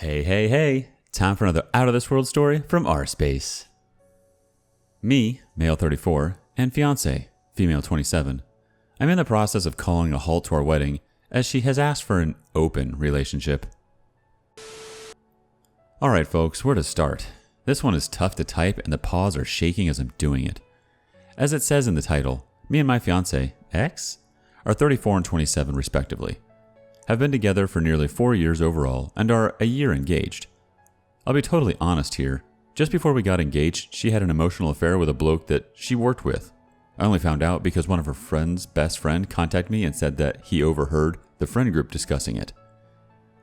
Hey, time for another out of this world story from rSpace. Me, male 34, and fiancee, female 27. I'm in the process of calling a halt to our wedding as she has asked for an open relationship. Alright folks, where to start? This one is tough to type and the paws are shaking as I'm doing it. As it says in the title, me and my fiancé, ex, are 34 and 27 respectively. Have been together for nearly 4 years overall and are a year engaged. I'll be totally honest here. Just before we got engaged, she had an emotional affair with a bloke that she worked with. I only found out because one of her friend's best friend contacted me and said that he overheard the friend group discussing it.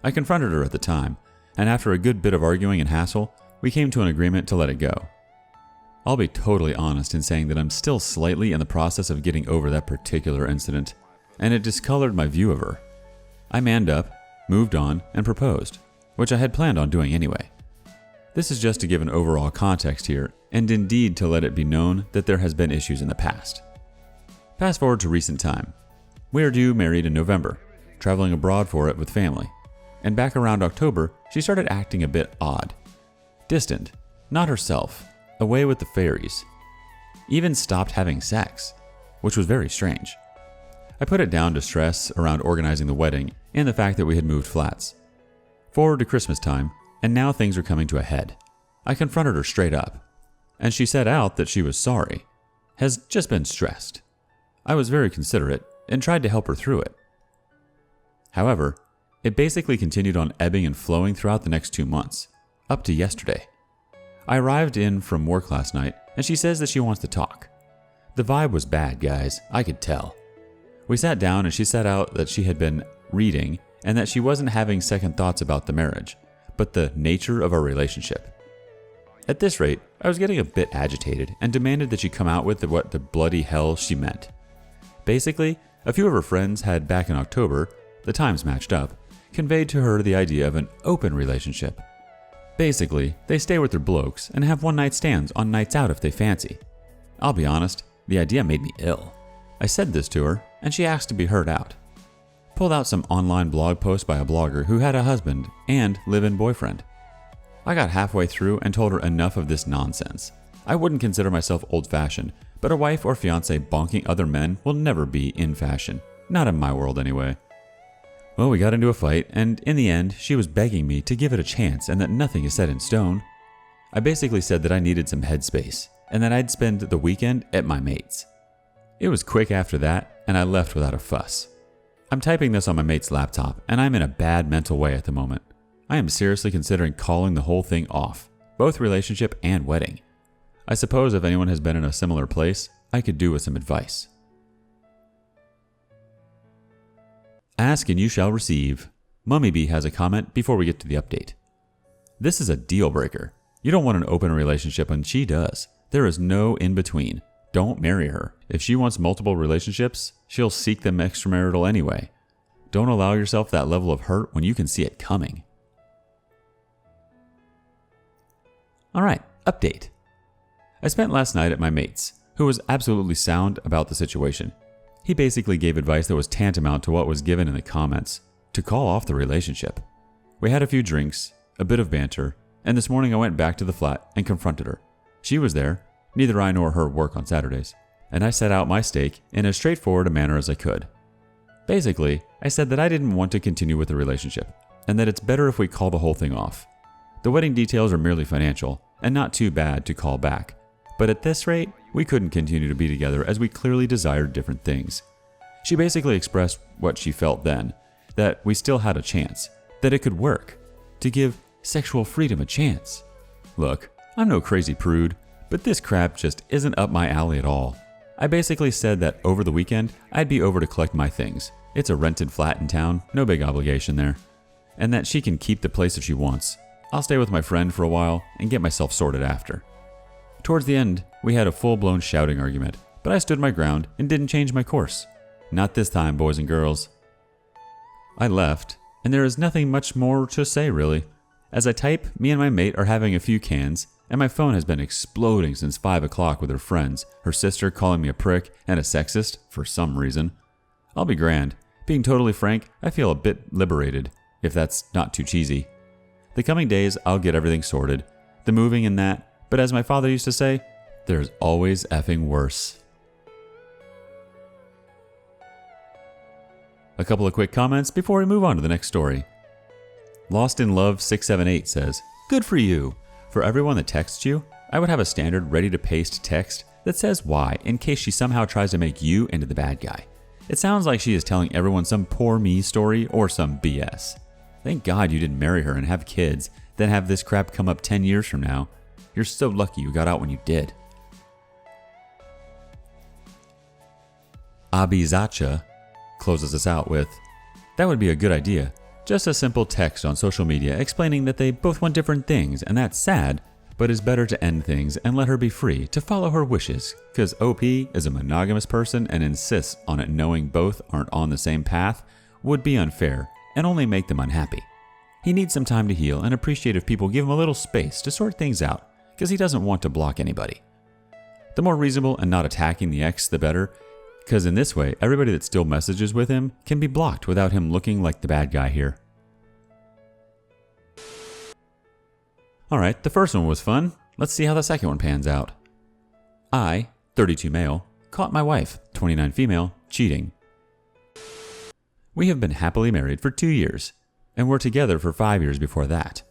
I confronted her at the time, and after a good bit of arguing and hassle, we came to an agreement to let it go. I'll be totally honest in saying that I'm still slightly in the process of getting over that particular incident, and it discolored my view of her. I manned up, moved on, and proposed, which I had planned on doing anyway. This is just to give an overall context here, and indeed to let it be known that there has been issues in the past. Fast forward to recent time. We are due married in November, traveling abroad for it with family. And back around October, she started acting a bit odd. Distant, not herself, away with the fairies. Even stopped having sex, which was very strange. I put it down to stress around organizing the wedding and the fact that we had moved flats. Forward to Christmas time, and now things are coming to a head. I confronted her straight up, and she said out that she was sorry, has just been stressed. I was very considerate and tried to help her through it. However, it basically continued on ebbing and flowing throughout the next 2 months, up to yesterday. I arrived in from work last night, and she says that she wants to talk. The vibe was bad, guys, I could tell. We sat down and she said out that she had been reading and that she wasn't having second thoughts about the marriage, but the nature of our relationship. At this rate, I was getting a bit agitated and demanded that she come out with what the bloody hell she meant. Basically, a few of her friends had back in October, the times matched up, conveyed to her the idea of an open relationship. Basically, they stay with their blokes and have one-night stands on nights out if they fancy. I'll be honest, the idea made me ill. I said this to her, and she asked to be heard out. Pulled out some online blog posts by a blogger who had a husband and live-in boyfriend. I got halfway through and told her enough of this nonsense. I wouldn't consider myself old-fashioned, but a wife or fiancé bonking other men will never be in fashion. Not in my world anyway. Well, we got into a fight, and in the end, she was begging me to give it a chance and that nothing is set in stone. I basically said that I needed some headspace, and that I'd spend the weekend at my mate's. It was quick after that, and I left without a fuss. I'm typing this on my mate's laptop, and I'm in a bad mental way at the moment. I am seriously considering calling the whole thing off, both relationship and wedding. I suppose if anyone has been in a similar place, I could do with some advice. Ask and you shall receive. Mummy Bee has a comment before we get to the update. This is a deal breaker. You don't want an open relationship and she does. There is no in between. Don't marry her. If she wants multiple relationships, she'll seek them extramarital anyway. Don't allow yourself that level of hurt when you can see it coming. Alright, update. I spent last night at my mate's, who was absolutely sound about the situation. He basically gave advice that was tantamount to what was given in the comments, to call off the relationship. We had a few drinks, a bit of banter, and this morning I went back to the flat and confronted her. She was there. Neither I nor her work on Saturdays, and I set out my stake in as straightforward a manner as I could. Basically, I said that I didn't want to continue with the relationship, and that it's better if we call the whole thing off. The wedding details are merely financial, and not too bad to call back, but at this rate, we couldn't continue to be together as we clearly desired different things. She basically expressed what she felt then, that we still had a chance, that it could work, to give sexual freedom a chance. Look, I'm no crazy prude, but this crap just isn't up my alley at all. I basically said that over the weekend, I'd be over to collect my things. It's a rented flat in town, no big obligation there. And that she can keep the place if she wants. I'll stay with my friend for a while and get myself sorted after. Towards the end, we had a full-blown shouting argument, but I stood my ground and didn't change my course. Not this time, boys and girls. I left, and there is nothing much more to say really. As I type, me and my mate are having a few cans, and my phone has been exploding since 5 o'clock with her friends, her sister calling me a prick and a sexist for some reason. I'll be grand. Being totally frank, I feel a bit liberated, if that's not too cheesy. The coming days, I'll get everything sorted. The moving and that. But as my father used to say, there's always effing worse. A couple of quick comments before we move on to the next story. Lost in Love 678 says, "Good for you. For everyone that texts you, I would have a standard ready-to-paste text that says why in case she somehow tries to make you into the bad guy. It sounds like she is telling everyone some poor me story or some BS. Thank God you didn't marry her and have kids, then have this crap come up 10 years from now. You're so lucky you got out when you did." Abizacha closes us out with, "That would be a good idea. Just a simple text on social media explaining that they both want different things and that's sad, but it's better to end things and let her be free to follow her wishes, because OP is a monogamous person and insists on it knowing both aren't on the same path would be unfair and only make them unhappy. He needs some time to heal and appreciate if people give him a little space to sort things out, because he doesn't want to block anybody. The more reasonable and not attacking the ex, the better, because in this way, everybody that still messages with him can be blocked without him looking like the bad guy here." Alright, the first one was fun. Let's see how the second one pans out. I, 32 male, caught my wife, 29 female, cheating. We have been happily married for 2 years, and were together for 5 years before that.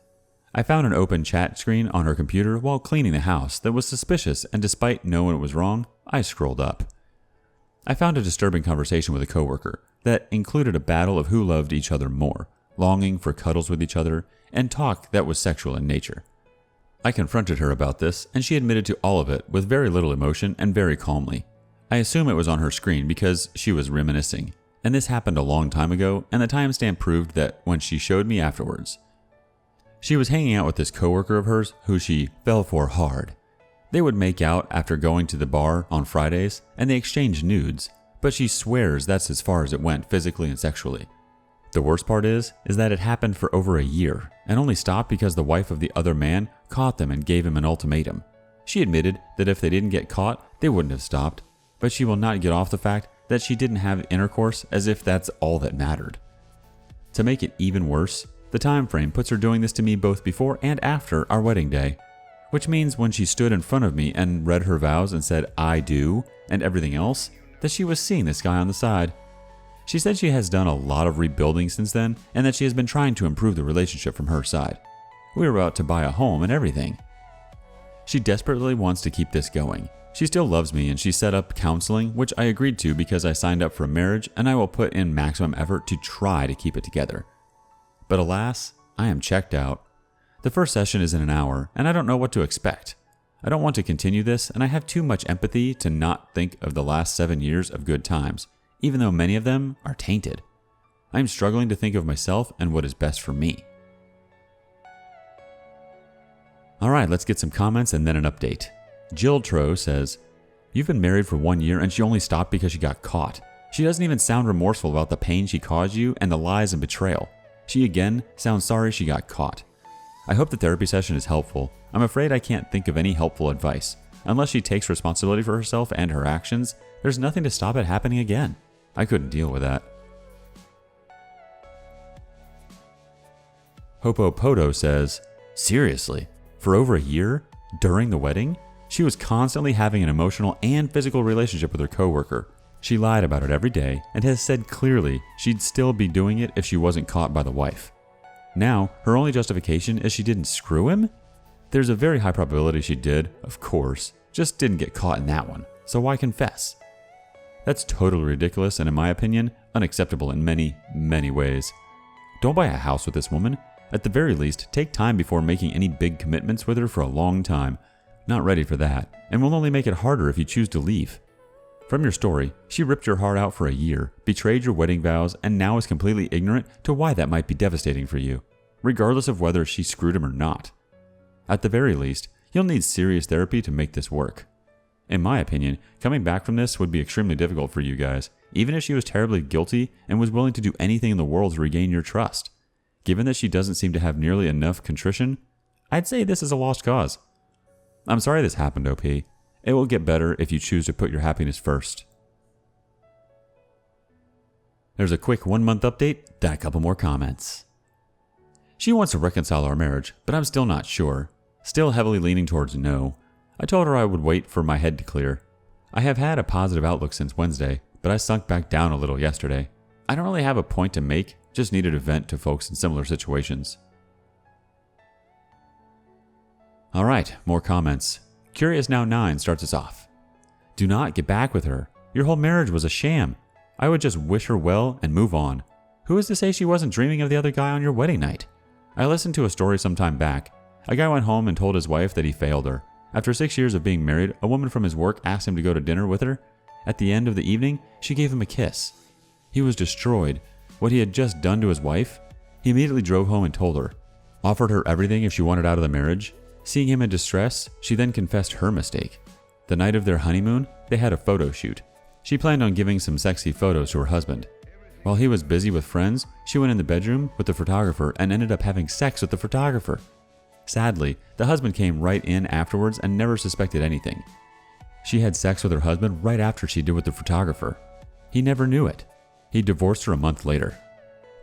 I found an open chat screen on her computer while cleaning the house that was suspicious, and despite knowing it was wrong, I scrolled up. I found a disturbing conversation with a coworker that included a battle of who loved each other more, longing for cuddles with each other, and talk that was sexual in nature. I confronted her about this, and she admitted to all of it with very little emotion and very calmly. I assume it was on her screen because she was reminiscing, and this happened a long time ago, and the timestamp proved that when she showed me afterwards. She was hanging out with this coworker of hers who she fell for hard. They would make out after going to the bar on Fridays, and they exchanged nudes, but she swears that's as far as it went physically and sexually. The worst part is that it happened for over a year, and only stopped because the wife of the other man caught them and gave him an ultimatum. She admitted that if they didn't get caught, they wouldn't have stopped, but she will not get off the fact that she didn't have intercourse as if that's all that mattered. To make it even worse, the time frame puts her doing this to me both before and after our wedding day, which means when she stood in front of me and read her vows and said "I do" and everything else, that she was seeing this guy on the side. She said she has done a lot of rebuilding since then, and that she has been trying to improve the relationship from her side. We were about to buy a home and everything. She desperately wants to keep this going. She still loves me, and she set up counseling, which I agreed to because I signed up for a marriage, and I will put in maximum effort to try to keep it together. But alas, I am checked out. The first session is in an hour, and I don't know what to expect. I don't want to continue this, and I have too much empathy to not think of the last 7 years of good times, even though many of them are tainted. I am struggling to think of myself and what is best for me. Alright, let's get some comments and then an update. Jill Tro says, "You've been married for 1 year and she only stopped because she got caught. She doesn't even sound remorseful about the pain she caused you and the lies and betrayal. She again sounds sorry she got caught. I hope the therapy session is helpful. I'm afraid I can't think of any helpful advice. Unless she takes responsibility for herself and her actions, there's nothing to stop it happening again. I couldn't deal with that." Hopopoto says, "Seriously, for over a year, during the wedding, she was constantly having an emotional and physical relationship with her coworker. She lied about it every day and has said clearly she'd still be doing it if she wasn't caught by the wife. Now, her only justification is she didn't screw him? There's a very high probability she did, of course, just didn't get caught in that one, so why confess? That's totally ridiculous and, in my opinion, unacceptable in many, many ways. Don't buy a house with this woman. At the very least, take time before making any big commitments with her for a long time. Not ready for that, and will only make it harder if you choose to leave. From your story, she ripped your heart out for a year, betrayed your wedding vows, and now is completely ignorant to why that might be devastating for you, regardless of whether she screwed him or not. At the very least, you'll need serious therapy to make this work. In my opinion, coming back from this would be extremely difficult for you guys, even if she was terribly guilty and was willing to do anything in the world to regain your trust. Given that she doesn't seem to have nearly enough contrition, I'd say this is a lost cause. I'm sorry this happened, OP. It will get better if you choose to put your happiness first." There's a quick 1 month update, then a couple more comments. She wants to reconcile our marriage, but I'm still not sure. Still heavily leaning towards no. I told her I would wait for my head to clear. I have had a positive outlook since Wednesday, but I sunk back down a little yesterday. I don't really have a point to make, just needed to vent to folks in similar situations. Alright, more comments. Curious Now 9 starts us off. Do not get back with her. Your whole marriage was a sham. I would just wish her well and move on. Who is to say she wasn't dreaming of the other guy on your wedding night? I listened to a story some time back. A guy went home and told his wife that he failed her. After 6 years of being married, a woman from his work asked him to go to dinner with her. At the end of the evening, she gave him a kiss. He was destroyed. What he had just done to his wife? He immediately drove home and told her. Offered her everything if she wanted out of the marriage. Seeing him in distress, she then confessed her mistake. The night of their honeymoon, they had a photo shoot. She planned on giving some sexy photos to her husband. While he was busy with friends, she went in the bedroom with the photographer and ended up having sex with the photographer. Sadly, the husband came right in afterwards and never suspected anything. She had sex with her husband right after she did with the photographer. He never knew it. He divorced her a month later.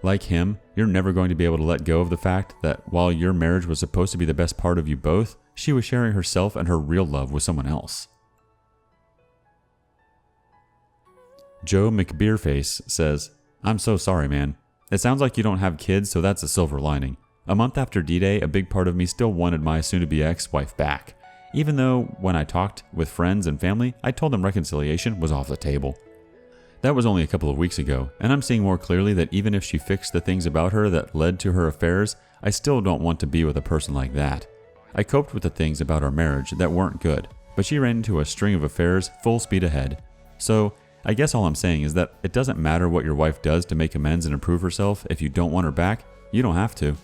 Like him, you're never going to be able to let go of the fact that while your marriage was supposed to be the best part of you both, she was sharing herself and her real love with someone else. Joe McBeerface says, I'm so sorry, man. It sounds like you don't have kids, so that's a silver lining. A month after D-Day, a big part of me still wanted my soon-to-be ex-wife back, even though when I talked with friends and family, I told them reconciliation was off the table. That was only a couple of weeks ago, and I'm seeing more clearly that even if she fixed the things about her that led to her affairs, I still don't want to be with a person like that. I coped with the things about our marriage that weren't good, but she ran into a string of affairs full speed ahead. So, I guess all I'm saying is that it doesn't matter what your wife does to make amends and improve herself. If you don't want her back, you don't have to.